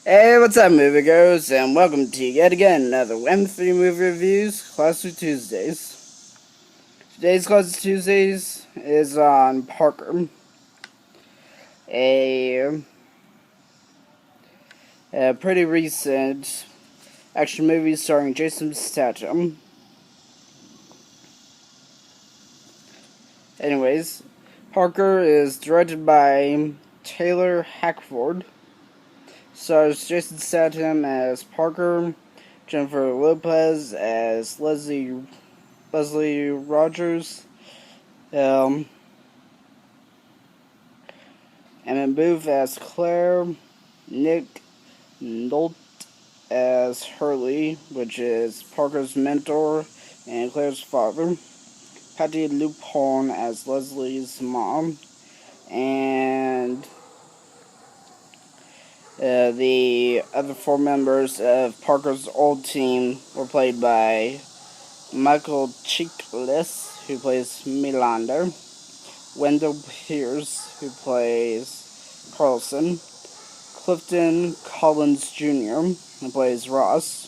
Hey, what's up, moviegoers, and welcome to yet again another M3 movie reviews, Classic Tuesdays. Today's Classic Tuesdays is on Parker, a, a pretty recent action movie starring Jason Statham. Anyways, Parker is directed by Taylor Hackford. Stars Jason Statham as Parker, Jennifer Lopez as Leslie Rogers, Emmett Booth as Claire, Nick Nolte as Hurley, which is Parker's mentor and Claire's father, Patty Lupone as Leslie's mom, and the other four members of Parker's old team were played by Michael Chiklis, who plays Melander, Wendell Pierce, who plays Carlson, Clifton Collins Jr., who plays Ross,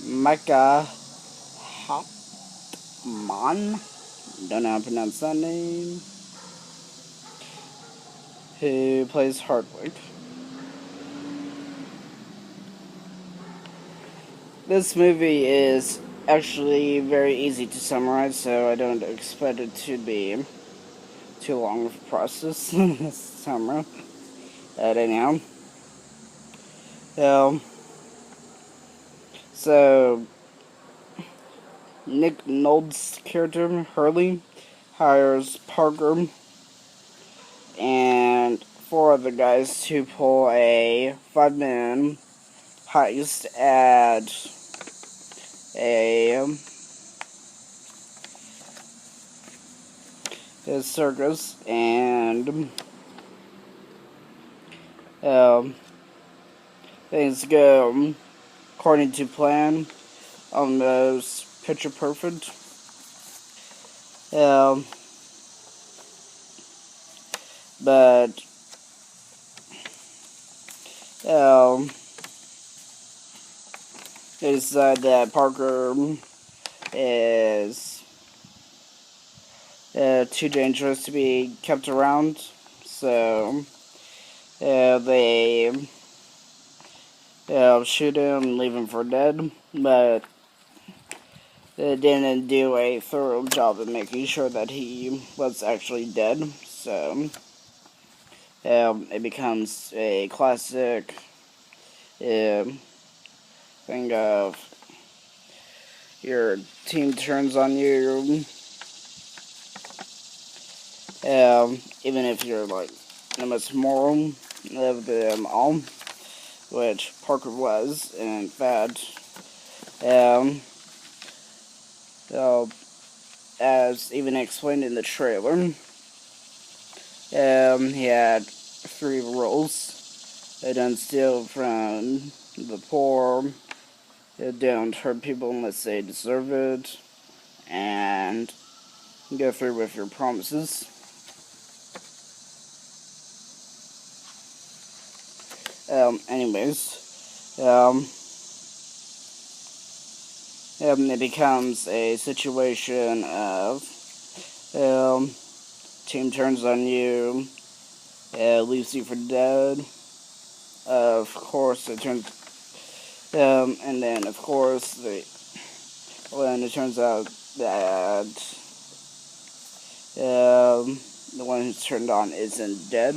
Micah Hopman, don't know how to pronounce that name, who plays Hardwick. This movie is actually very easy to summarize, so I don't expect it to be too long of a process this summer. But anyhow, so Nick Nolte's character, Hurley, hires Parker and four other guys to pull a 5-man heist at a circus, and things go according to plan, almost picture perfect. But they decide that Parker is too dangerous to be kept around, so they shoot him and leave him for dead, but they didn't do a thorough job of making sure that he was actually dead, so it becomes a classic thing of your team turns on you, even if you're like the most moral of them all, which Parker was, and in fact, as even explained in the trailer, he had 3 rules. Don't steal from the poor, don't hurt people unless they deserve it, and go through with your promises. Anyways, it becomes a situation of team turns on you, leaves you for dead. Of course, it turns, and then of course when it turns out that the one who's turned on isn't dead,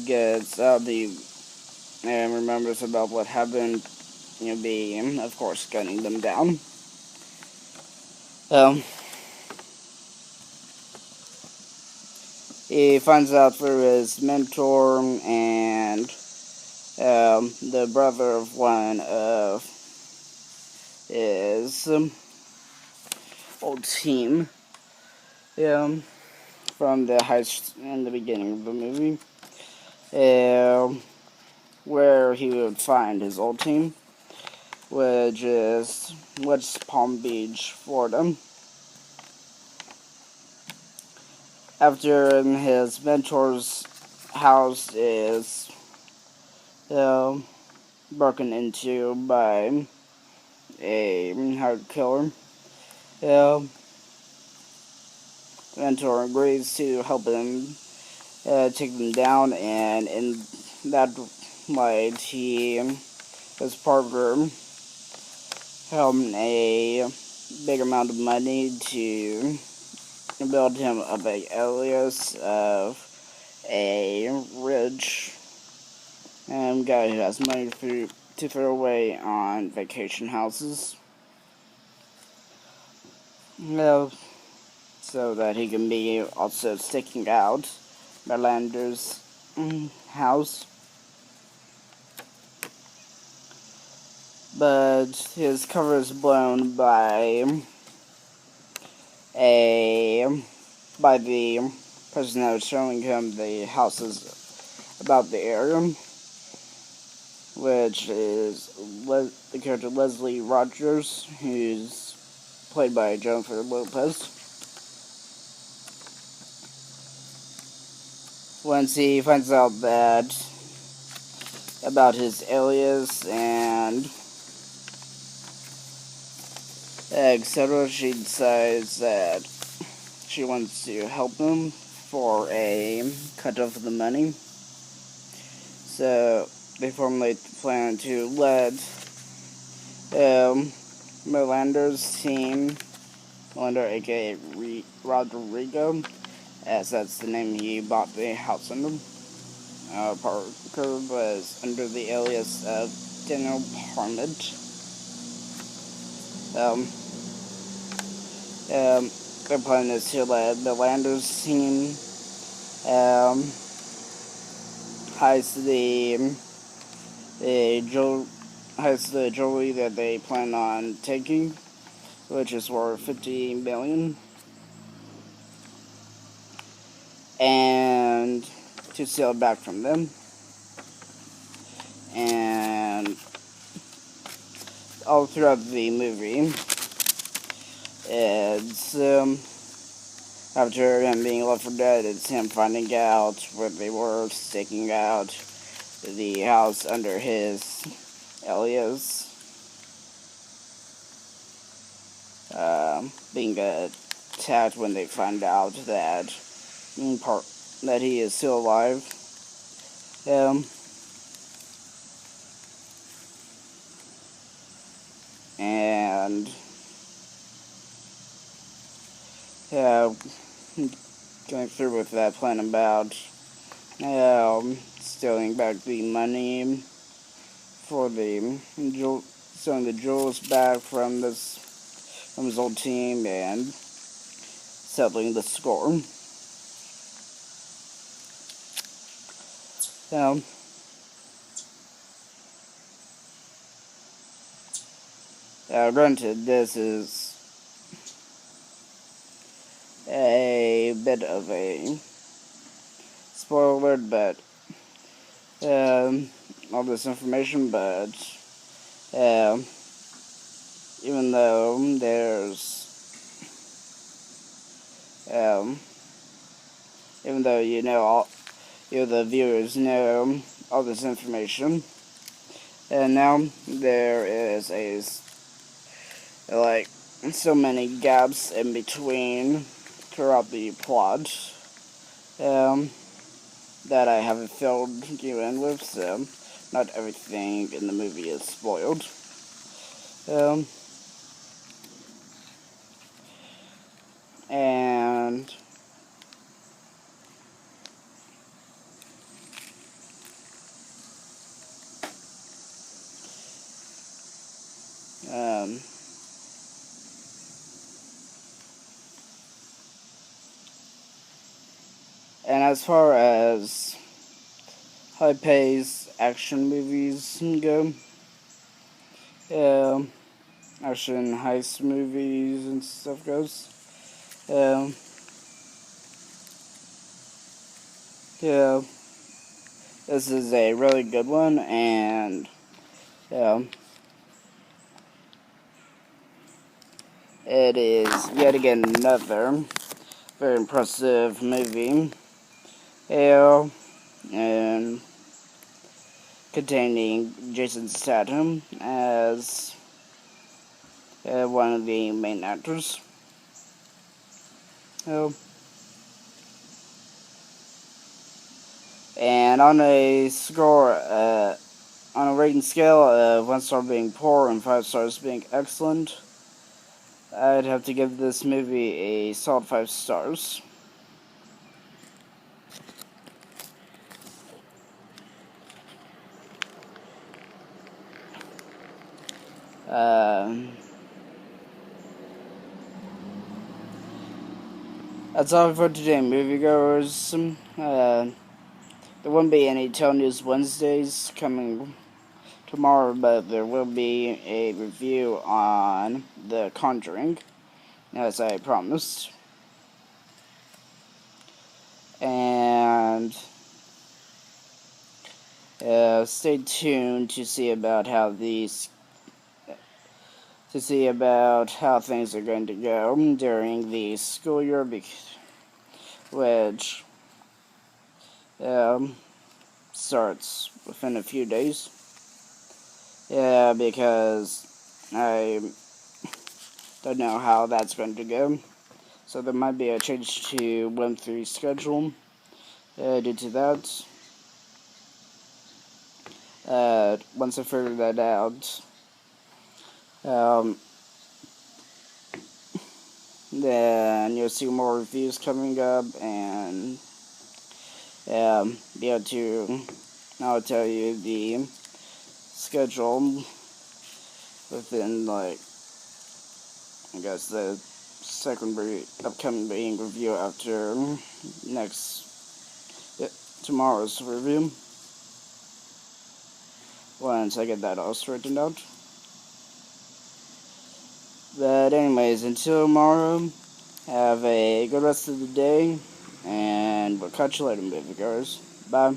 gets out and remembers about what happened, being, of course, gunning them down. He finds out through his mentor and the brother of one of his old team from the heist in the beginning of the movie, where he would find his old team, which is West Palm Beach, Florida. after his mentor's house is broken into by a hired killer, the mentor agrees to help him take them down, and in that light, he his partner a big amount of money to build him up a alias of a rich guy who has money to throw away on vacation houses. So that he can be also sticking out Melander's house. But his cover is blown by the person that was showing him the houses about the area, which is the character Leslie Rogers, who's played by Jennifer Lopez. Once he finds out about his alias and etc., she decides that she wants to help him for a cut of the money. So they formulate the plan to let Melander's team, Melander aka Rodrigo, as that's the name he bought the house under. Parker was under the alias of Daniel Parmid. The plan is to let Melander's team heist the jewelry that they plan on taking, which is worth $50 million, and to steal it back from them. And all throughout the movie, it's after him being left for dead, it's him finding out where they were staking out the house under his alias, being attacked when they find out that he is still alive. And going through with that plan about stealing back the money for stealing the jewels back from his old team and settling the score. Granted, this is a bit of a spoiler, but all this information, but even though the viewers know all this information, and now there is so many gaps in between throughout the plot that I haven't filled you in with, so not everything in the movie is spoiled. And as far as high-paced action movies go, action heist movies and stuff goes, this is a really good one, and it is yet again another very impressive movie. And containing Jason Statham as one of the main actors. And on a score, on a rating scale of 1 star being poor and 5 stars being excellent, I'd have to give this movie a solid 5 stars. That's all for today, moviegoers. There won't be any News Wednesdays coming tomorrow, but there will be a review on The Conjuring, as I promised. And stay tuned to see about how things are going to go during the school year, which starts within a few days. Yeah, because I don't know how that's going to go. So there might be a change to 1-3 schedule due to that. Once I figure that out, then you'll see more reviews coming up, and be able to, I'll tell you the schedule within, like, I guess the second upcoming review after tomorrow's review, once I get that all straightened out. But anyways, until tomorrow, have a good rest of the day, and we'll catch you later, moviegoers. Bye.